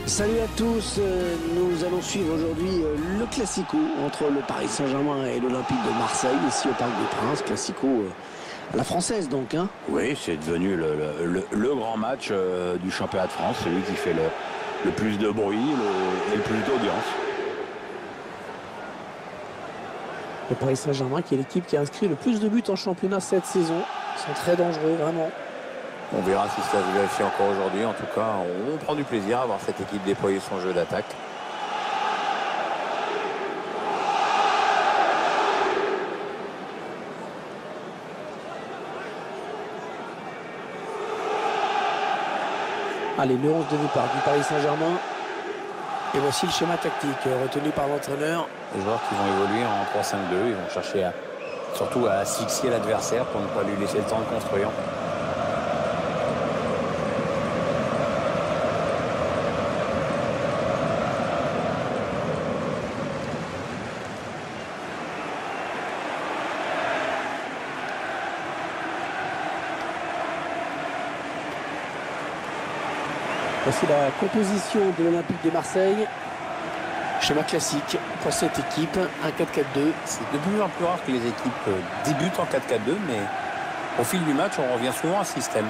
Salut à tous, nous allons suivre aujourd'hui le Classico entre le Paris Saint-Germain et l'Olympique de Marseille, ici au Parc des Princes. Classico à la française donc. Hein. Oui, c'est devenu le grand match du championnat de France, celui qui fait le plus de bruit et le plus d'audience. Le Paris Saint-Germain qui est l'équipe qui a inscrit le plus de buts en championnat cette saison. Ils sont très dangereux, vraiment. On verra si ça se vérifie encore aujourd'hui. En tout cas, on prend du plaisir à voir cette équipe déployer son jeu d'attaque. Allez, le 11 de départ du Paris Saint-Germain. Et voici le schéma tactique retenu par l'entraîneur. Les joueurs qui vont évoluer en 3-5-2, ils vont chercher surtout à asphyxier l'adversaire pour ne pas lui laisser le temps de construire. Voici la composition de l'Olympique de Marseille. Schéma classique pour cette équipe, un 4-4-2. C'est de plus en plus rare que les équipes débutent en 4-4-2, mais au fil du match, on revient souvent à ce système.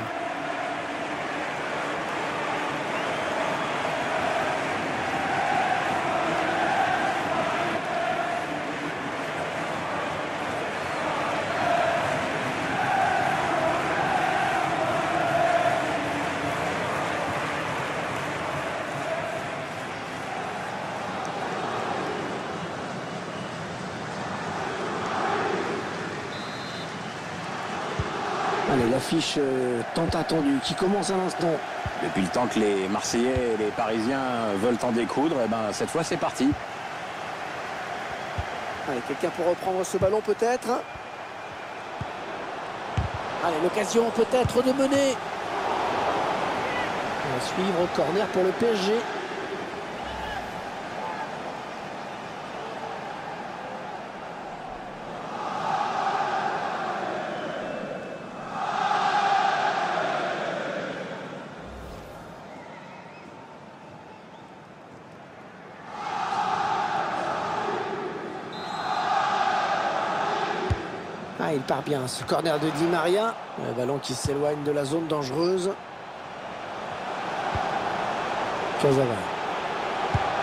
Allez, l'affiche tant attendue qui commence à l'instant. Depuis le temps que les Marseillais et les Parisiens veulent en découdre, et ben cette fois c'est parti. Allez, quelqu'un pour reprendre ce ballon peut-être. Allez, l'occasion peut-être de mener. On va suivre corner pour le PSG. Ah, il part bien, ce corner de Di Maria. Le ballon qui s'éloigne de la zone dangereuse. Cazava.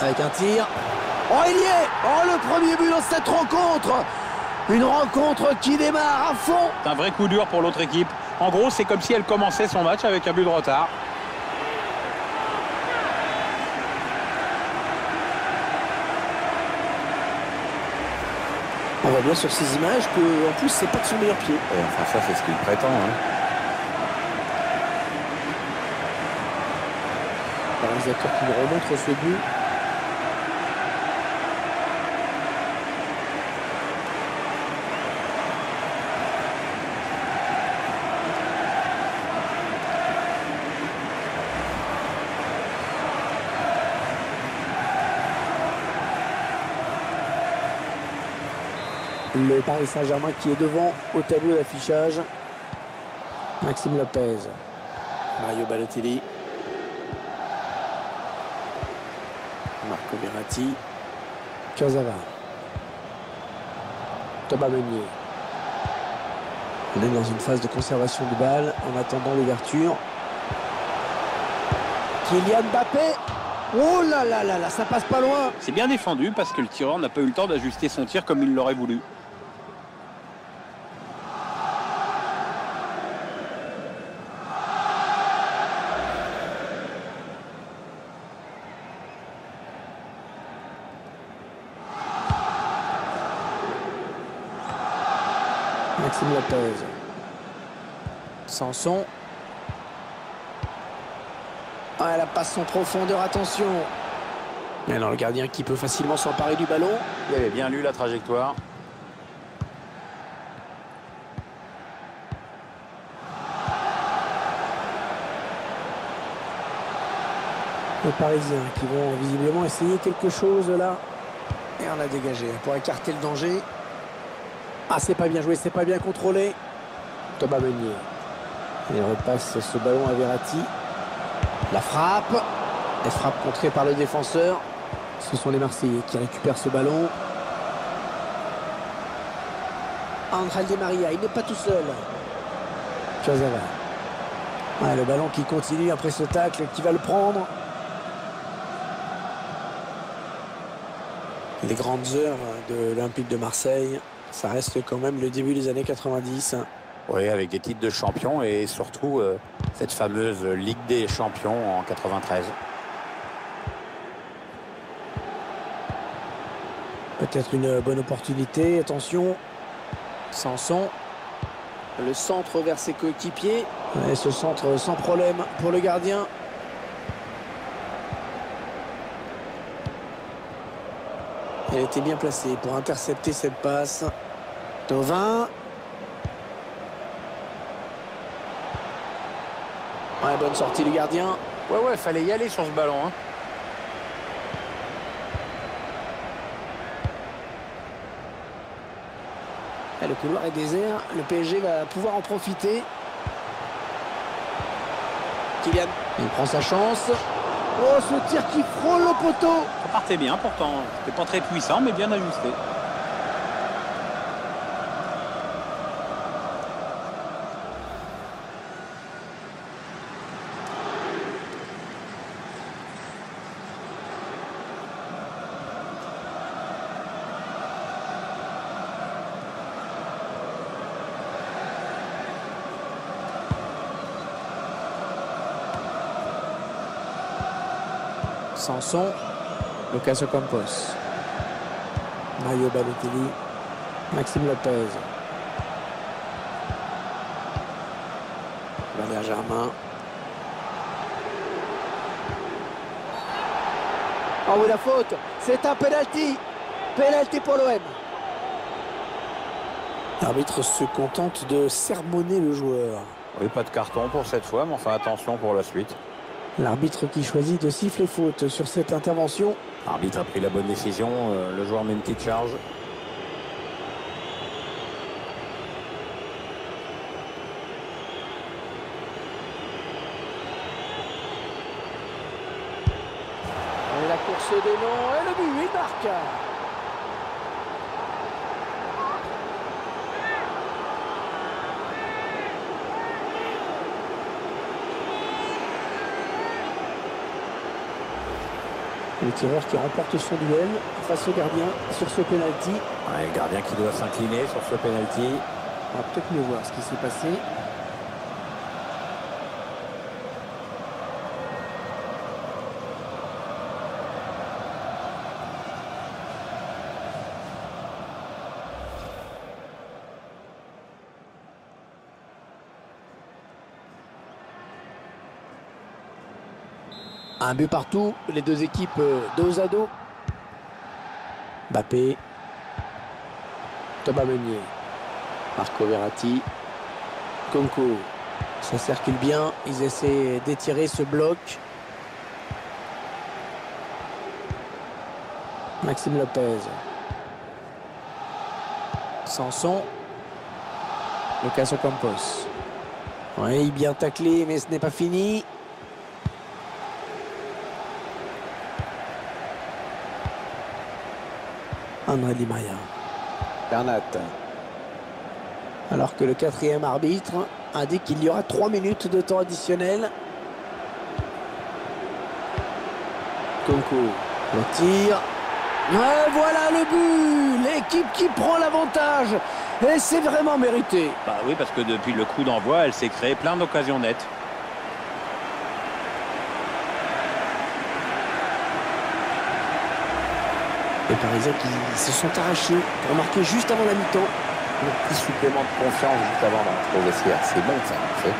Avec un tir. Oh, il y est! Oh, le premier but dans cette rencontre! Une rencontre qui démarre à fond. C'est un vrai coup dur pour l'autre équipe. En gros, c'est comme si elle commençait son match avec un but de retard. On voit bien sur ces images que, en plus, c'est pas de son meilleur pied. Et enfin, ça, c'est ce qu'il prétend. Le réalisateur qui nous remontre ce but. Le Paris Saint-Germain qui est devant au tableau d'affichage. Maxime Lopez. Mario Balotelli. Marco Verratti. Cazava. Thomas Meunier. On est dans une phase de conservation de balle en attendant l'ouverture. Kylian Mbappé. Oh là là là là, ça passe pas loin. C'est bien défendu parce que le tireur n'a pas eu le temps d'ajuster son tir comme il l'aurait voulu. Maxime Lopez. Sanson. Ah, la passe en profondeur, attention. Et alors le gardien qui peut facilement s'emparer du ballon. Il avait bien lu la trajectoire. Les Parisiens qui vont visiblement essayer quelque chose là. Et on a dégagé pour écarter le danger. Ah, c'est pas bien joué, c'est pas bien contrôlé. Thomas Meunier. Il repasse ce ballon à Verratti. La frappe. Elle frappe contrée par le défenseur. Ce sont les Marseillais qui récupèrent ce ballon. Ángel Di María, il n'est pas tout seul. Kurzawa. Ouais, le ballon qui continue après ce tacle, qui va le prendre. Les grandes heures de l'Olympique de Marseille, ça reste quand même le début des années 90. Oui, avec des titres de champion et surtout cette fameuse Ligue des champions en 93. Peut-être une bonne opportunité, attention. Sanson, le centre vers ses coéquipiers. Et ce centre sans problème pour le gardien. Elle était bien placée pour intercepter cette passe. Thauvin. Ouais, bonne sortie du gardien. Ouais, fallait y aller sur ce ballon. Hein. Et le couloir est désert. Le PSG va pouvoir en profiter. Kylian, il prend sa chance. Oh, ce tir qui frôle le poteau. Ça partait bien pourtant. C'était pas très puissant, mais bien ajusté. Sanson, Lucas Ocampos, Mario Balotelli, Maxime Lopez, Valère Germain. Oh oui, la faute, c'est un penalty. Penalty pour l'OM. L'arbitre se contente de sermonner le joueur. Oui, pas de carton pour cette fois, mais enfin attention pour la suite. L'arbitre qui choisit de siffler faute sur cette intervention. L'arbitre a pris la bonne décision, le joueur met une petite charge. Et la course des noms et le but, il marque. Le tireur qui remporte son duel face au gardien sur ce penalty. Ouais, le gardien qui doit s'incliner sur ce penalty. On va peut-être mieux voir ce qui s'est passé. Un but partout, les deux équipes dos à dos. Mbappé, Thomas Meunier, Marco Verratti, Nkunku. Ça circule bien, ils essaient d'étirer ce bloc. Maxime Lopez. Sanson. Lucas Ocampos. Oui, bien taclé, mais ce n'est pas fini. Ángel Di María. Bernat. Alors que le quatrième arbitre indique qu'il y aura 3 minutes de temps additionnel. Nkunku. Le tir. Et voilà le but. L'équipe qui prend l'avantage. Et c'est vraiment mérité. Bah oui, parce que depuis le coup d'envoi, elle s'est créée plein d'occasions nettes. Les Parisiens qui se sont arrachés pour marquer juste avant la mi-temps. Un petit supplément de confiance juste avant d'entrer au vestiaire. C'est bon ça, en fait.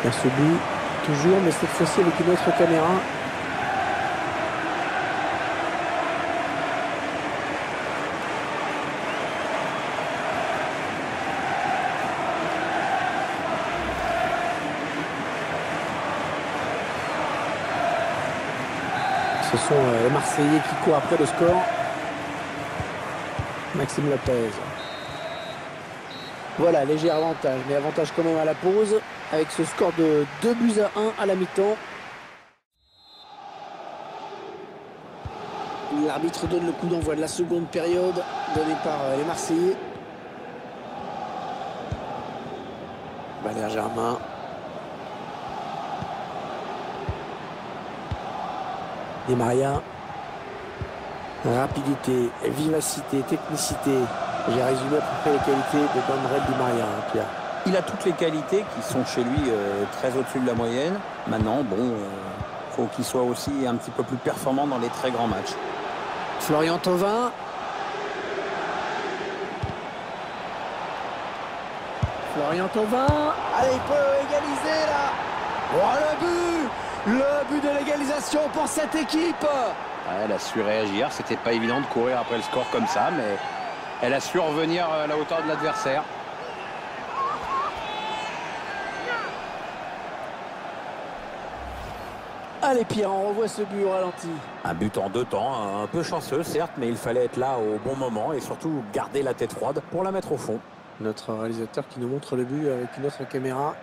Il y a ce but, toujours, mais cette fois-ci avec une autre caméra. Ce sont les Marseillais qui courent après le score. Maxime Lopez. Voilà, léger avantage, mais avantage quand même à la pause, avec ce score de 2 buts à 1 à la mi-temps. L'arbitre donne le coup d'envoi de la seconde période donnée par les Marseillais. Valère Germain. Di Maria. Rapidité, vivacité, technicité. J'ai résumé à peu près les qualités de Bandrel Di Maria, hein, Pierre. Il a toutes les qualités qui sont chez lui très au-dessus de la moyenne. Maintenant, bon, faut qu'il soit aussi un petit peu plus performant dans les très grands matchs. Florian Thauvin. Florian Thauvin. Allez, il peut égaliser là. Oh, le but de l'égalisation pour cette équipe. Ouais, elle a su réagir. C'était pas évident de courir après le score comme ça, mais elle a su revenir à la hauteur de l'adversaire. Allez Pierre, on revoit ce but au ralenti. Un but en 2 temps, un peu chanceux certes, mais il fallait être là au bon moment et surtout garder la tête froide pour la mettre au fond. Notre réalisateur qui nous montre le but avec une autre caméra.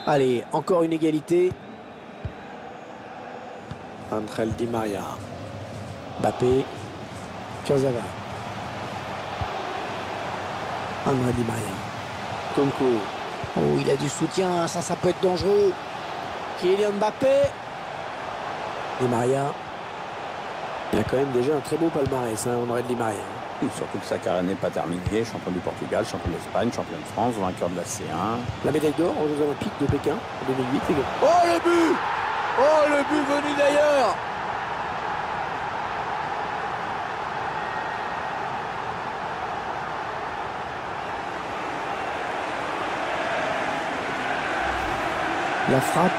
Allez, encore une égalité. André Di Maria. Mbappé. Kurzawa. André Di Maria. Conco. Oh, il a du soutien, ça peut être dangereux. Kylian Mbappé. Di Maria. Il a quand même déjà un très beau palmarès, hein, André Di Maria. Et surtout que sa carrière n'est pas terminée. Champion du Portugal, champion d'Espagne, champion de France, vainqueur de la C1. La médaille d'or aux Jeux Olympiques de Pékin en 2008. Oh le but! Oh le but venu d'ailleurs! La frappe,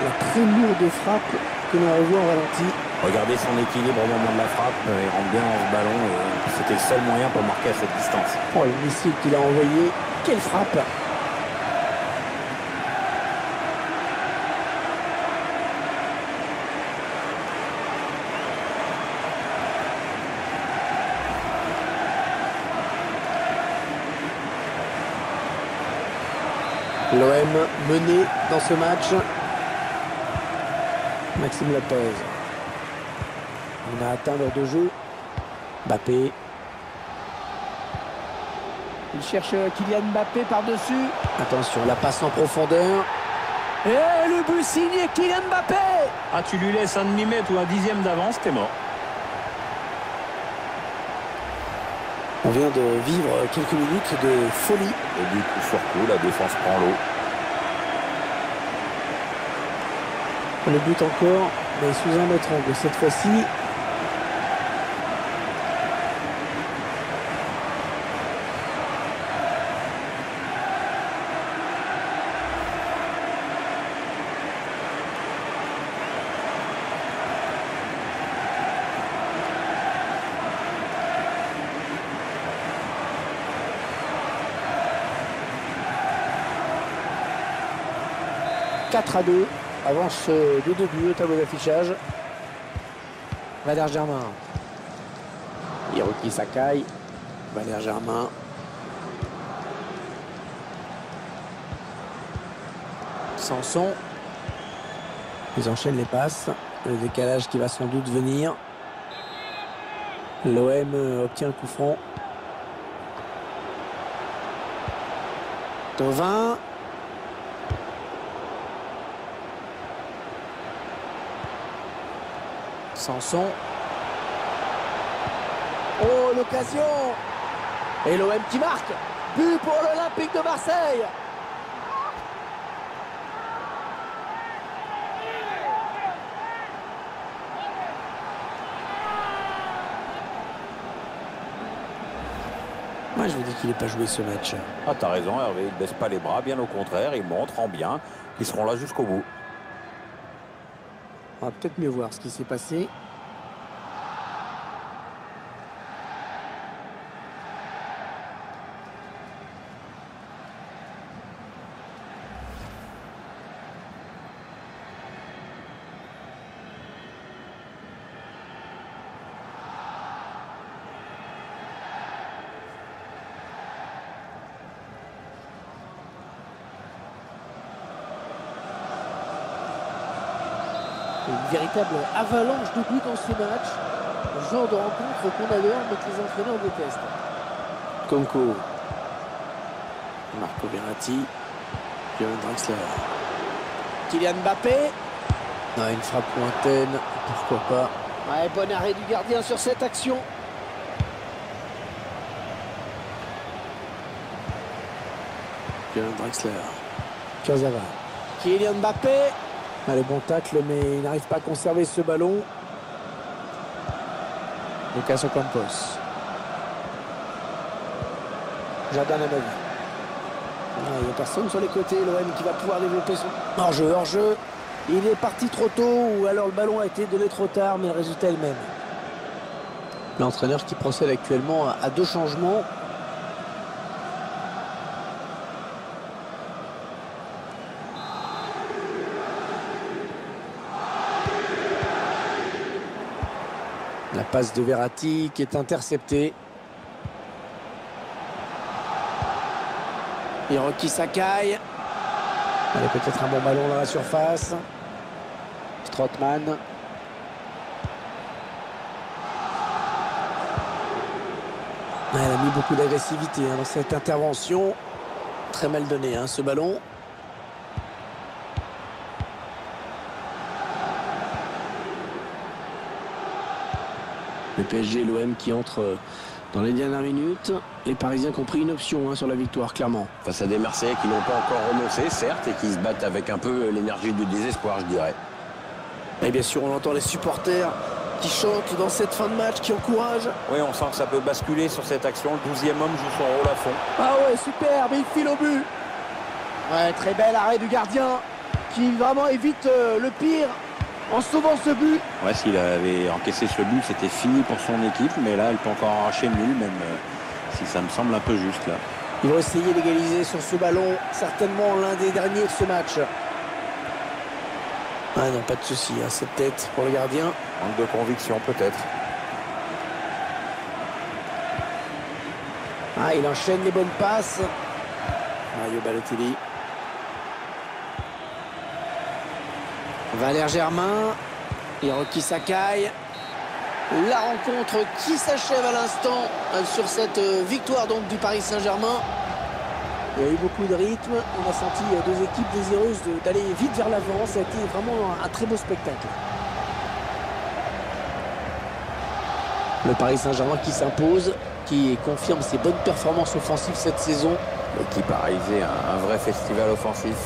la très lourde frappe que l'on revoit en ralenti. Regardez son équilibre au moment de la frappe, il rentre bien dans ce ballon et c'était le seul moyen pour marquer à cette distance. Oh le missile qu'il a envoyé, quelle frappe! L'OM mené dans ce match. Maxime Lopez. On a atteint l'heure de jeu. Mbappé. Il cherche Kylian Mbappé par-dessus. Attention, la passe en profondeur. Et le but signé Kylian Mbappé. Ah, tu lui laisses un demi-mètre ou un dixième d'avance, t'es mort. On vient de vivre quelques minutes de folie. Et du coup sur coup, la défense prend l'eau. Le but encore, mais sous un autre angle cette fois-ci. « 4-2 ». Avance de 2 buts au tableau d'affichage. Valère Germain. Hiroki Sakai. Valère Germain. Sanson. Ils enchaînent les passes. Le décalage qui va sans doute venir. L'OM obtient un coup franc. Thauvin. Sanson. Oh, l'occasion! Et l'OM qui marque! But pour l'Olympique de Marseille! Moi, je vous dis qu'il n'est pas joué ce match. Ah, t'as raison, Hervé, il ne baisse pas les bras, bien au contraire, il montre en bien qu'ils seront là jusqu'au bout. On va peut-être mieux voir ce qui s'est passé. Une véritable avalanche de buts dans ce match. Le genre de rencontre qu'on adore mais que les entraîneurs détestent. Conco. Marco Verratti. Kevin Draxler. Kylian Mbappé. Ah, une frappe lointaine, pourquoi pas. Ouais, bon arrêt du gardien sur cette action. Kevin Draxler. Kurzawa. Kylian Mbappé. Ah, le bon tacle, mais il n'arrive pas à conserver ce ballon. Lucas Ocampos. Jordan Amavi. Il n'y a personne sur les côtés. L'OM qui va pouvoir développer son hors-jeu. Hors-jeu. Il est parti trop tôt ou alors le ballon a été donné trop tard, mais le résultat est le même. L'entraîneur qui procède actuellement à 2 changements. La passe de Verratti qui est interceptée. Hiroki Sakai. Allez, peut-être un bon ballon dans la surface. Strootman. Elle a mis beaucoup d'agressivité dans cette intervention. Très mal donné ce ballon. Le PSG et l'OM qui entrent dans les dernières minutes. Les Parisiens qui ont pris une option sur la victoire, clairement. Face à des Marseillais qui n'ont pas encore renoncé, certes, et qui se battent avec un peu l'énergie du désespoir, je dirais. Et bien sûr, on entend les supporters qui chantent dans cette fin de match, qui encouragent. Oui, on sent que ça peut basculer sur cette action. Le 12e homme joue son rôle à fond. Ah ouais, super, mais il file au but. Ouais, très bel arrêt du gardien qui vraiment évite le pire en sauvant ce but. Ouais, s'il avait encaissé ce but, c'était fini pour son équipe, mais là, elle peut encore arracher le nul, même si ça me semble un peu juste là. Ils vont essayer d'égaliser sur ce ballon, certainement l'un des derniers de ce match. Ah non, pas de souci, cette tête pour le gardien. Manque de conviction peut-être. Ah, il enchaîne les bonnes passes. Mario Balotelli. Valère Germain. Hiroki Sakai. La rencontre qui s'achève à l'instant sur cette victoire donc du Paris Saint-Germain. Il y a eu beaucoup de rythme. On a senti 2 équipes désireuses d'aller vite vers l'avant. Ça a été vraiment un très beau spectacle. Le Paris Saint-Germain qui s'impose, qui confirme ses bonnes performances offensives cette saison. L'équipe a réalisé un vrai festival offensif.